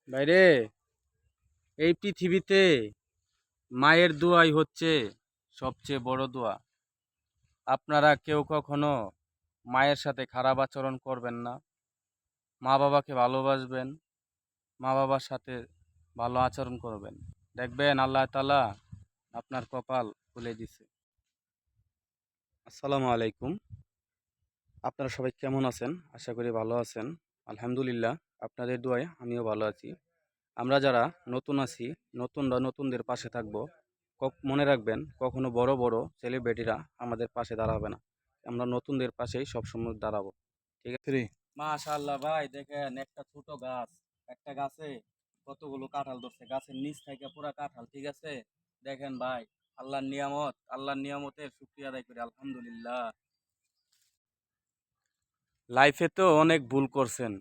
বাইরে এই পৃথিবীতে মায়ের দোয়াই হচ্ছে সবচেয়ে বড় দোয়া। আপনারা কেউ কখনো মায়ের সাথে খারাপ আচরণ করবেন না। মা বাবাকে ভালোবাসবেন, মা বাবার সাথে ভালো আচরণ করবেন। দেখবেন আল্লাহ তাআলা আপনার কপাল খুলে দিছে। আসসালামু আলাইকুম। আপনারা সবাই কেমন আছেন? আশা করি ভালো আছেন। আলহামদুলিল্লাহ, আপনাদের দোয়ায় আমিও ভালো আছি। আমরা যারা নতুন আছি, নতুনরা নতুনদের পাশে থাকবো। মনে রাখবেন, কখনো বড় বড় সেলিব্রিটিরা আমাদের পাশে দাঁড়াবে না। আমরা নতুনদের পাশেই সবসময় দাঁড়াবো। ঠিক আছে? মাশাআল্লাহ ভাই, দেখেন একটা ছোট গাছ, একটা গাছে কতগুলো কাঁঠাল ধরছে। গাছের নিচ থেকে পুরা কাঁঠাল। ঠিক আছে, দেখেন ভাই, আল্লাহর নিয়ামত, আল্লাহর নিয়ামতের শুকরিয়া আদায় করি আলহামদুলিল্লাহ। লাইফে তো অনেক ভুল করছেন,